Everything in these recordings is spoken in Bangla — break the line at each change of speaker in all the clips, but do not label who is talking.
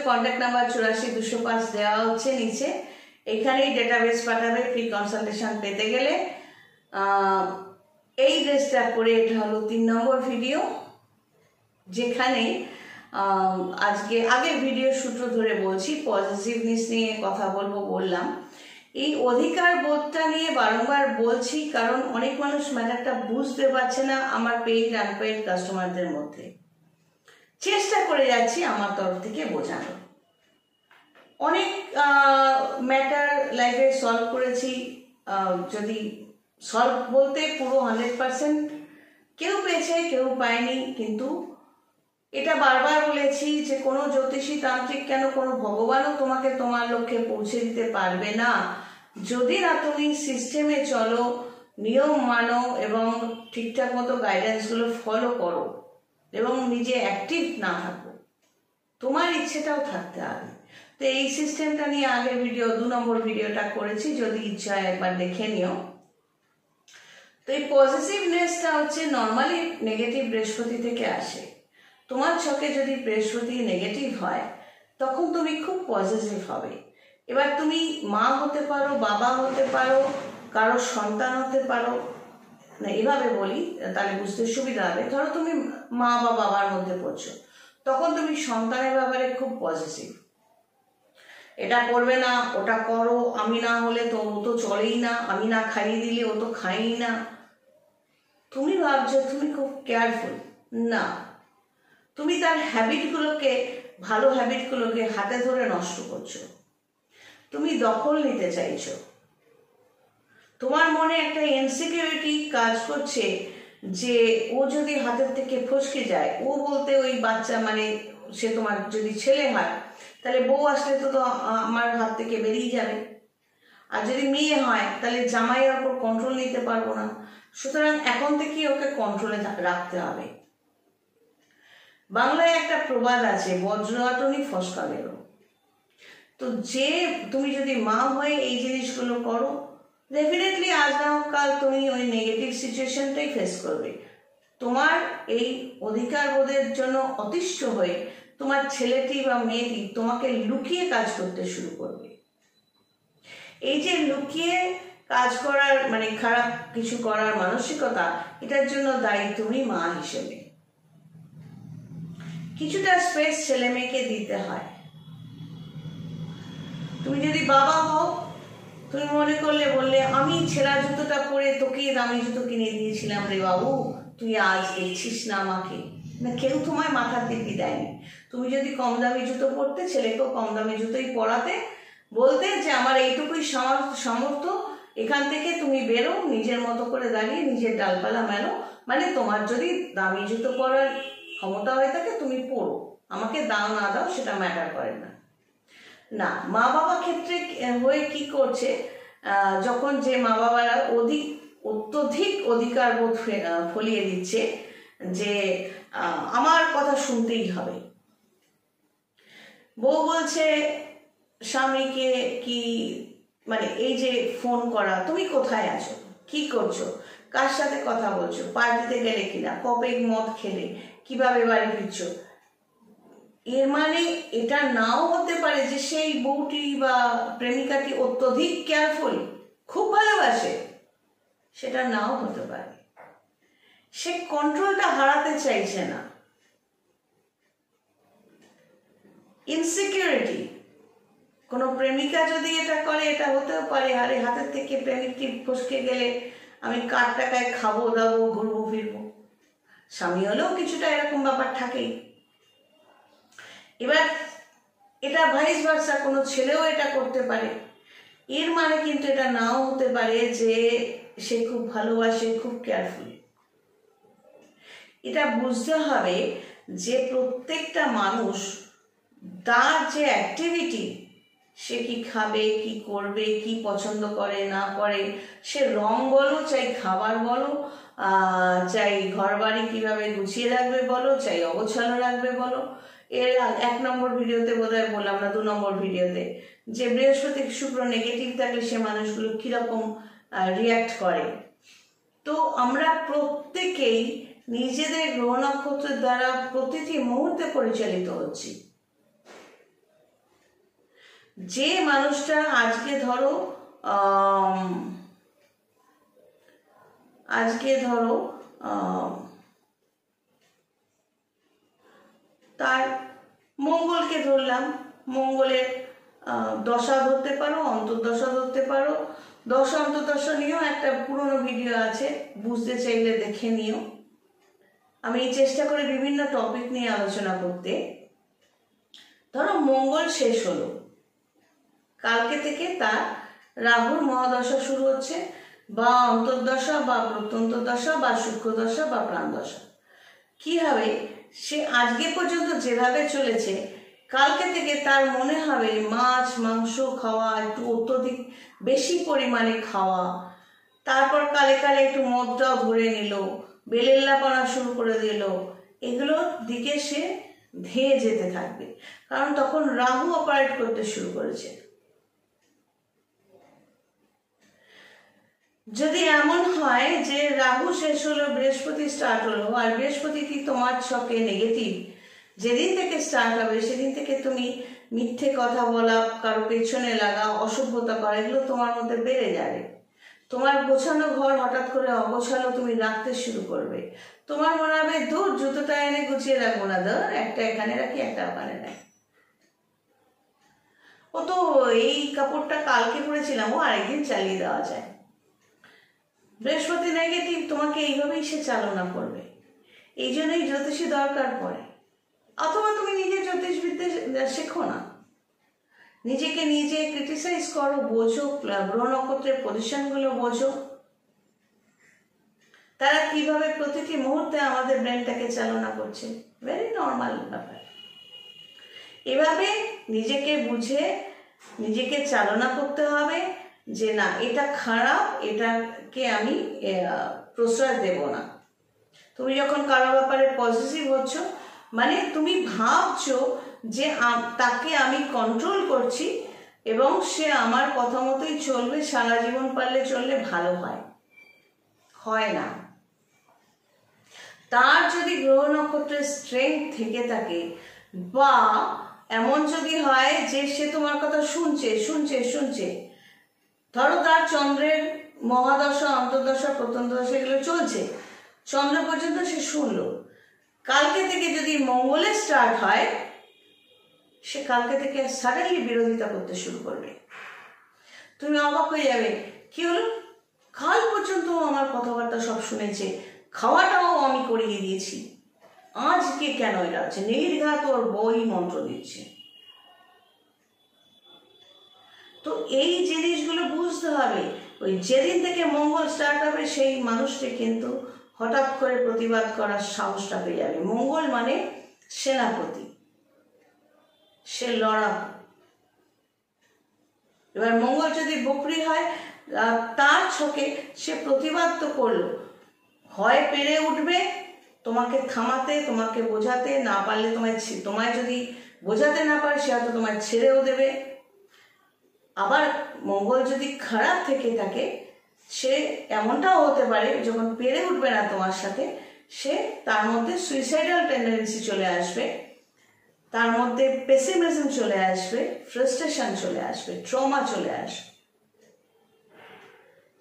কন্ট্যাক্ট নাম্বার 84 205 দেওয়া হচ্ছে নিচে। এখানেই ডেটাবেস পাঠাবে ফ্রি কনসালটেশন পেতে গেলে। এই ড্রেসটা পরে এটা হলো 3 নম্বর ভিডিও, যেখানে আজকে আগের ভিডিও সূত্র ধরে বলছি, পজিটিভনেস নিয়ে কথা বললাম। এই অধিকার বোধটা নিয়ে বারংবার বলছি, কারণ অনেক মানুষ ম্যাটারটা বুঝতে পারছে না আমার পেইড আনপেইড কাস্টমারদের মধ্যে। চেষ্টা করে যাচ্ছি আমার তরফ থেকে বোঝানো। অনেক ম্যাটার লাইফে সলভ করেছি, যদি সলভ বলতে পুরো 100%, কেউ পেয়েছে কেউ পায়নি, কিন্তু এটা বারবার বলেছি যে কোনো জ্যোতিষী তান্ত্রিক কেন কোনো ভগবানও তোমাকে তোমার লক্ষ্যে পৌঁছে দিতে পারবে না যদি না তুমি সিস্টেমে চলো, নিয়ম মানো এবং ঠিকঠাক মতো গাইডেন্সগুলো ফলো করো এবং নিজে অ্যাক্টিভ না থাকো। তোমার ইচ্ছেটাও থাকতে হবে। তো এই সিস্টেমটা নিয়ে আগের ভিডিও 2 নম্বর ভিডিওটা করেছি, যদি ইচ্ছা একবার দেখে নিও। তো এই পজিটিভনেসটা হচ্ছে নর্মালি নেগেটিভ বৃহস্পতি থেকে আসে। তোমার ছকে যদি বৃহস্পতি নেগেটিভ হয় তখন তুমি খুব পজিটিভ হবে। এবার তুমি মা হতে পারো, বাবা হতে পারো, কারো সন্তান হতে পারো, না এভাবে বলি তাহলে বুঝতে সুবিধা হবে। ধরো তুমি মা বা বাবার মধ্যে পড়ছো, তখন তুমি সন্তানের ব্যাপারে খুব পজিটিভ, এটা করবে না ওটা করো, আমি না হলে তো ও তো চলেই না, আমি না খাইয়ে দিলে ও তো খাইই না। তুমি ভাবছো তুমি খুব কেয়ারফুল, না, তুমি তার হ্যাবিটগুলোকে, ভালো হ্যাবিটগুলোকে হাতে ধরে নষ্ট করছো, তুমি দখল নিতে চাইছো। তোমার মনে একটা ইনসিকিউরিটি কাজ করছে যে ও যদি হাতের থেকে ফসকে যায়, ও বলতে ওই বাচ্চা মানে সে তোমার যদি ছেলে হয় তাহলে বউ আসলে তো আমার হাত থেকে বেরিয়ে যাবে, আর যদি মেয়ে হয় তাহলে জামাইয়ের ওপর কন্ট্রোল নিতে পারবো না। সুতরাং এখন থেকেই ওকে কন্ট্রোলে রাখতে হবে। বাংলায় একটা প্রবাদ আছে, বজ্র আটনি ফসকা মেরো। তো যে তুমি যদি মা হয়ে এই জিনিসগুলো করো, ডেফিনেটলি আজ না হোক কাল তুমি ওই নেগেটিভ সিচুয়েশনটাই ফেস করবে। তোমার এই অধিকার বোধের জন্য অতিষ্ঠ হয়ে তোমার ছেলেটি বা মেয়েটি তোমাকে লুকিয়ে কাজ করতে শুরু করবে। এই যে লুকিয়ে কাজ করার মানে খারাপ কিছু করার মানসিকতা, এটার জন্য দায়ী তুমি মা হিসেবে। কিছুটা স্পেস ছেলে মেয়েকে দিতে হয়। তুমি যদি বাবা হও, তুমি মনে করলে বললে আমি ছেঁড়া জুতোটা পরে তোকে দামি জুতো কিনে দিয়েছিলাম রে বাবু, তুই আজ দেখছিস না আমাকে, না কেউ তোমায় মাথার দিব্যি দেয়নি। তুমি যদি কম দামি জুতো পরতে, ছেলেকেও কম দামি জুতোই পরাতে, বলতে যে আমার এইটুকুই সামর্থ্য, এখান থেকে তুমি বেরো, নিজের মতো করে দাঁড়িয়ে নিজের ডালপালা মেলো। মানে তোমার যদি দামি জুতো পরার ক্ষমতা হয়ে থাকে তুমি পরো, আমাকে দাও না দাও সেটা ম্যাটার করে না। না, মা বাবা ক্ষেত্রে হয়ে কি করছে, যখন যে মা বাবারা অত্যধিক অধিকার বোধ ফলিয়ে দিচ্ছে যে আমার কথা শুনতেই হবে। বউ বলছে স্বামীকে কি, মানে এই যে ফোন করা, তুমি কোথায় আছো, কি করছো, কার সাথে কথা বলছো, পার্টিতে গেলে কিনা, কবে মদ খেলে, কিভাবে বাড়ি ফিরছো। এর মানে এটা নাও হতে পারে যে সেই বউটি বা প্রেমিকাটি অত্যধিক কেয়ারফুল, খুব ভালোবাসে, সেটা নাও হতে পারে। সে কন্ট্রোলটা হারাতে চাইছে না। ইনসিকিউরিটি, কোনো প্রেমিকা যদি এটা করে, এটা হতেও পারে আরে হাতের থেকে প্রেমিকটি ফসকে গেলে আমি কার টাকায় খাবো দাবো ঘুরবো ফিরবো। স্বামী হলেও কিছুটা এরকম ব্যাপার থাকেই। এবার এটা ভাইস ভার্সা, কোনো ছেলেও এটা করতে পারে। এর মানে কিন্তু এটা নাও হতে পারে যে সে খুব ভালোবাসে, খুব কেয়ারফুল। এটা বুঝতে হবে যে প্রত্যেকটা মানুষ তার যে অ্যাক্টিভিটি, সে কি খাবে, কি করবে, কি পছন্দ করে না করে, সে রং বলো, চাই খাবার বলো, চাই ঘর বাড়ি কীভাবে গুছিয়ে রাখবে বলো, চাই অগোছালো রাখবে বলো। এর 1 নম্বর ভিডিওতে বোধহয় বললাম না, 2 নম্বর ভিডিওতে, যে বৃহস্পতি শুক্র নেগেটিভ থাকলে সে মানুষগুলো কীরকম রিয়্যাক্ট করে। তো আমরা প্রত্যেকেই নিজেদের গ্রহ নক্ষত্রের দ্বারা প্রতিটি মুহূর্তে পরিচালিত হচ্ছি। যে মানুষটা আজকে ধরো তার মঙ্গলকে ধরলাম, মঙ্গলের দশা ধরতে পারো, অন্তর্দশা ধরতে পারো। দশা অন্তর্দশা নিয়েও একটা পুরনো ভিডিও আছে, বুঝতে চাইলে দেখে নিও। আমি চেষ্টা করি বিভিন্ন টপিক নিয়ে আলোচনা করতে। ধরো মঙ্গল শেষ হলো, কালকে থেকে তার রাহুর মহাদশা শুরু হচ্ছে, বা অন্তর্দশা বা প্রত্যন্তদশা বা সূক্ষ্মদশা বা প্রাণদশা। কি হবে, সে আজকে পর্যন্ত যেভাবে চলেছে, কালকে থেকে তার মনে হবে মাছ মাংস খাওয়া, একটু অত্যধিক বেশি পরিমাণে খাওয়া, তারপর কালে কালে একটু মদটাও ধরে নিল, বেলেল্লাপনা শুরু করে দিল, এগুলোর দিকে সে ধেয়ে যেতে থাকবে, কারণ তখন রাহু অপারেট করতে শুরু করেছে। যদি এমন হয় যে রাহু শেষ হলো, বৃহস্পতি স্টার্ট হলো, আর বৃহস্পতি কি তোমার ছকে নেগেটিভ, যেদিন থেকে স্টার্ট হবে সেদিন থেকে তুমি মিথ্যে কথা বলা, কারো পেছনে লাগা, অসভ্যতা করা, এগুলো তোমার মধ্যে বেড়ে যাবে। তোমার গোছানো ঘর হঠাৎ করে অগোছালো তুমি রাখতে শুরু করবে। তোমার মনে হবে দূর, জুতোটা এনে গুছিয়ে রাখবো না, ধর একটা এখানে রাখি, একটা ওখানে রাখি, ও তো এই কাপড়টা কালকে পরেছিলাম, ও আরেকদিন চালিয়ে দেওয়া যায়। বৃহস্পতি নেগেটিভ, তোমাকে এইভাবেই সে চালনা করবে। এই জন্যই জ্যোতিষী দরকার পড়ে। অথবা তুমি নিজে জ্যোতিষবিদ্যা শেখো না, নিজেকে নিজে ক্রিটিসাইজ করো, বোঝো, গ্রহ নক্ষত্রের পজিশনগুলো বোঝো, তারা কিভাবে প্রতিটি মুহূর্তে আমাদের ব্রেনটাকে চালনা করছে। ভেরি নর্মাল ব্যাপার। এভাবে নিজেকে বুঝে নিজেকে চালনা করতে হবে যে না, এটা খারাপ, এটাকে আমি প্রশ্রয় দেব না। তুমি যখন কারো ব্যাপারে পজিটিভ হচ্ছ, মানে তুমি ভাবছো যে তাকে আমি কন্ট্রোল করছি এবং সে আমার কথা মতোই চলবে, সারা জীবন পারলে চললে ভালো হয়। হয় না। তার যদি গ্রহ নক্ষত্রের স্ট্রেংথ থেকে থাকে, বা এমন যদি হয় যে সে তোমার কথা শুনছে শুনছে শুনছে, ধরো তার চন্দ্রের মহাদশা, অন্তর্দশা, প্রত্যন্তদশা এগুলো চলছে, চন্দ্র পর্যন্ত সে শুনলো, কালকে থেকে যদি মঙ্গলে স্টার্ট হয়, সে কালকে থেকে সাডেনলি বিরোধিতা করতে শুরু করবে। তুমি অবাক হয়ে যাবে, কি হলো, কাল পর্যন্ত আমার কথাবার্তা সব শুনেছে, খাওয়াটাও আমি করিয়ে দিয়েছি, আজকে কেন এটা হচ্ছে, নির্ঘাত ওর বই মন্ত্র দিচ্ছে। তো এই জিনিসগুলো বুঝতে হবে। ওই যেদিন থেকে মঙ্গল স্টার্ট হবে, সেই মানুষটি কিন্তু হঠাৎ করে প্রতিবাদ করার সাহসটা পেয়ে যাবে। মঙ্গল মানে সেনাপতি, সে লড়াকু। এবার মঙ্গল যদি বকরি হয়, তার ছকে সে প্রতিবাদ তো করলো, হয় পেরে উঠবে তোমাকে থামাতে, তোমাকে বোঝাতে, না পারলে তোমায় যদি বোঝাতে না পারে সে হয়তো তোমায় ছেড়েও দেবে। আবার মঙ্গল যদি খারাপ থেকে থাকে, সে এমনটাও হতে পারে যখন পেরে উঠবে না তোমার সাথে, সে তার মধ্যে সুইসাইডাল টেন্ডেন্সি চলে আসবে, তার মধ্যে পেসিমিজম চলে আসবে, ফ্রাস্ট্রেশন চলে আসবে, ট্রমা চলে আসবে।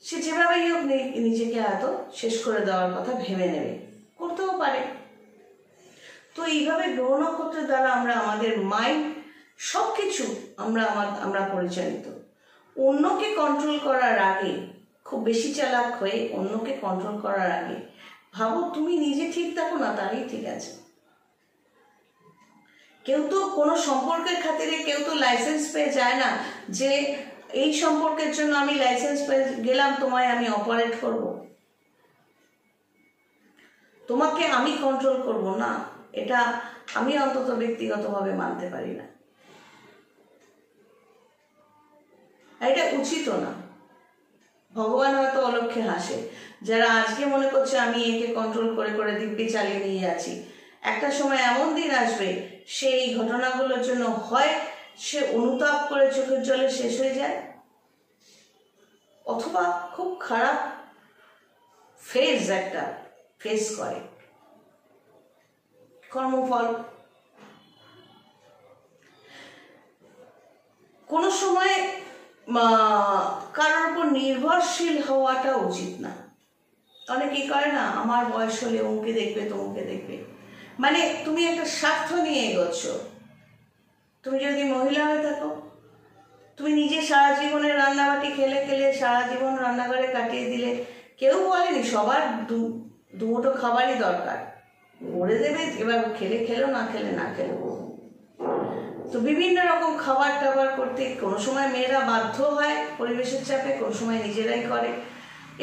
সে যেভাবেই হোক নিজেকে হয়তো শেষ করে দেওয়ার কথা ভেবে নেবে, করতেও পারে। তো এইভাবে গ্রহ নক্ষত্রের দ্বারা আমরা আমাদের মাইন্ড সবকিছু আমরা পরিচালিত। অন্যকে কন্ট্রোল করার আগে, খুব বেশি চালাক হয়ে অন্যকে কন্ট্রোল করার আগে ভাবো তুমি নিজে ঠিক থাকো না, তারই ঠিক আছে। কেউ তো কোনো সম্পর্কের খাতিরে কেউ তো লাইসেন্স পেয়ে যায় না যে এই সম্পর্কের জন্য আমি লাইসেন্স পেয়ে গেলাম, তোমায় আমি অপারেট করব, তোমাকে আমি কন্ট্রোল করব না। এটা আমি অন্তত ব্যক্তিগতভাবে মানতে পারি না, এটা উচিত না। ভগবান হয়তো অলক্ষ্যে হাসে, যারা আজকে মনে করছে আমি একে কন্ট্রোল করে করে দিব্যি চালিয়ে নিয়ে যাচ্ছি, একটা সময় এমন দিন আসবে সেই ঘটনাগুলোর জন্য হয় সে অনুতাপ করে চোখের জলে শেষ হয়ে যায়, অথবা খুব খারাপ ফেজ একটা ফেস করে। কর্মফল কোনো সময় কারোর উপর নির্ভরশীল হওয়াটা উচিত না। অনেকেই করে না, আমার বয়স হলে অমুকে দেখবে তমুকে দেখবে, মানে তুমি একটা স্বার্থ নিয়ে এগোচ্ছ। তুমি যদি মহিলা হয়ে থাকো, তুমি নিজে সারা জীবনের রান্নাবাটি খেলে খেলে সারা জীবন রান্নাঘরে কাটিয়ে দিলে, কেউ বলেনি সবার দুমুঠো খাবারই দরকার, করে দেবে, এবার খেলে খেলো, না খেলে না খেলো। তো বিভিন্ন রকম খাবার টাবার করতে কোনো সময় মেয়েরা বাধ্য হয় পরিবেশের চাপে, কোনো সময় নিজেরাই করে।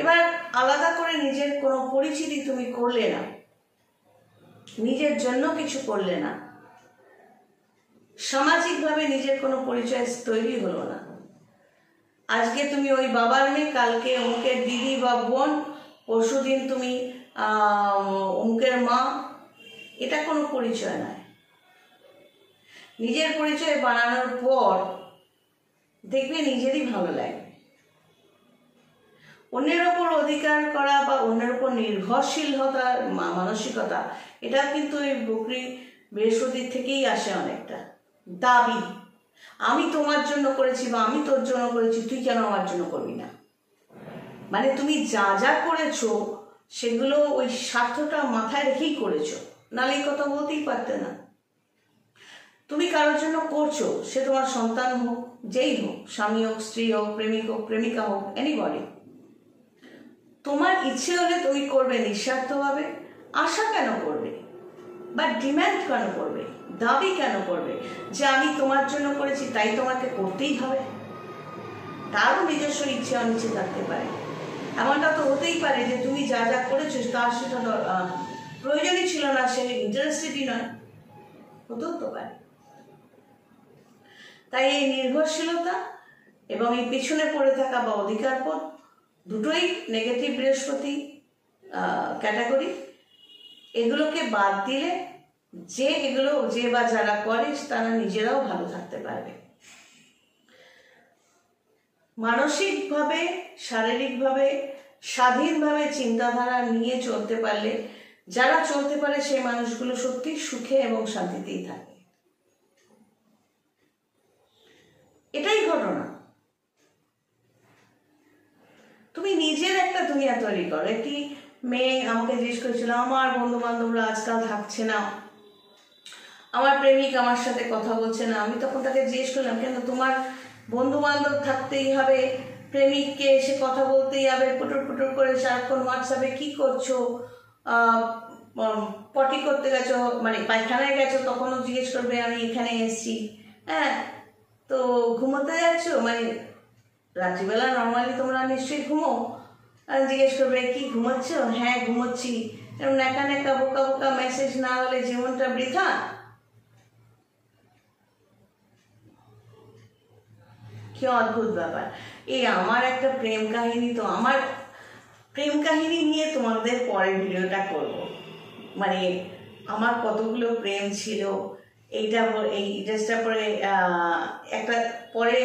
এবার আলাদা করে নিজের কোনো পরিচিতি তুমি করলে না, নিজের জন্য কিছু করলে না, সামাজিকভাবে নিজের কোনো পরিচয় তৈরি হলো না। আজকে তুমি ওই বাবার মেয়ে, কালকে অমুকের দিদি বা বোন, পরশুদিন তুমি অমুকের মা, এটা কোনো পরিচয় নয়। নিজের পরিচয় বানানোর পর দেখবে নিজেরই ভালো লাগে। অন্যের ওপর অধিকার করা বা অন্যের ওপর নির্ভরশীলতার মানসিকতা, এটা কিন্তু এই বকরি বৃহস্পতির থেকেই আসে অনেকটা। দাবি, আমি তোমার জন্য করেছি বা আমি তোর জন্য করেছি, তুই কেন আমার জন্য করবি না। মানে তুমি যা যা করেছো সেগুলো ওই স্বার্থটা মাথায় রেখেই করেছো, নাহলে এই কথা বলতেই পারতে না। তুমি কারোর জন্য করছো, সে তোমার সন্তান হোক, যেই হোক, স্বামী হোক, স্ত্রী হোক, প্রেমিক হোক, প্রেমিকা হোক, এনিবডি। তোমার ইচ্ছে হলে তুমি করবে নিঃস্বার্থভাবে। আশা কেন করবে বা ডিম্যান্ড কেন করবে, দাবি কেন করবে যে আমি তোমার জন্য করেছি তাই তোমাকে করতেই হবে? তারও নিজস্ব ইচ্ছে অনিচ্ছে থাকতে পারে। এমনটা তো হতেই পারে যে তুমি যা যা করেছো তার সেটা প্রয়োজনই ছিল না, সে ইন্টারেস্টেডই নয়, হতেও তো পারে। তাই এই নির্ভরশীলতা এবং এই পিছনে পড়ে থাকা বা অধিকারবোধ দুটোই নেগেটিভ বৃহস্পতি ক্যাটাগরি। এগুলোকে বাদ দিলে যে বা যারা করে তারা নিজেরাও ভালো থাকতে পারবে। মানসিকভাবে, শারীরিকভাবে স্বাধীনভাবে চিন্তাধারা নিয়ে চলতে পারলে, যারা চলতে পারে সেই মানুষগুলো সত্যি সুখে এবং শান্তিতেই থাকে। এটাই ঘটনা। তুমি নিজের একটা দুনিয়া তৈরি করো। একটি মেয়ে আমাকে জিজ্ঞেস করেছিল, আমার বন্ধু বান্ধবরা আজকাল থাকছে না, আমার প্রেমিক আমার সাথে কথা বলছে না। আমি তখন তাকে জিজ্ঞেস করলাম, কেন তোমার বন্ধু বান্ধব থাকতেই হবে, প্রেমিককে এসে কথা বলতেই হবে, পুটুর পুটুর করে সারাক্ষণ হোয়াটসঅ্যাপে কি করছো, পটি করতে গেছো, মানে পায়খানায় গেছো, তখনও জিজ্ঞেস করবে আমি এখানে এসেছি। হ্যাঁ, তো ঘুমোতে যাচ্ছ, মানে রাত্রিবেলা নর্মালি তোমরা নিশ্চয়ই ঘুমো, জিজ্ঞেস করবে কি ঘুমোচ্ছ? হ্যাঁ ঘুমোচ্ছি। এরকম নেকা নেকা বোকা বোকা মেসেজ না হলে জীবনটা বৃথা। কি অদ্ভুত ব্যাপার। এই আমার একটা প্রেম কাহিনী, তো আমার প্রেম কাহিনী নিয়ে তোমাদের পরের ভিডিওটা করব। মানে আমার কতগুলো প্রেম ছিল, এইটা এই ড্রেসটা পরে একটা পরে,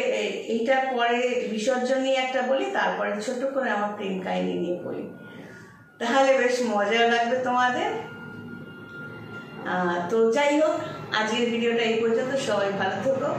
এইটার পরে বিসর্জন নিয়ে একটা বলি, তারপরে ছোট করে আমার প্রেম কাহিনী নিয়ে বলি, তাহলে বেশ মজা লাগবে তোমাদের। তো যাই হোক, আজকের ভিডিওটা এই পর্যন্ত। সবাই ভালো থেকো।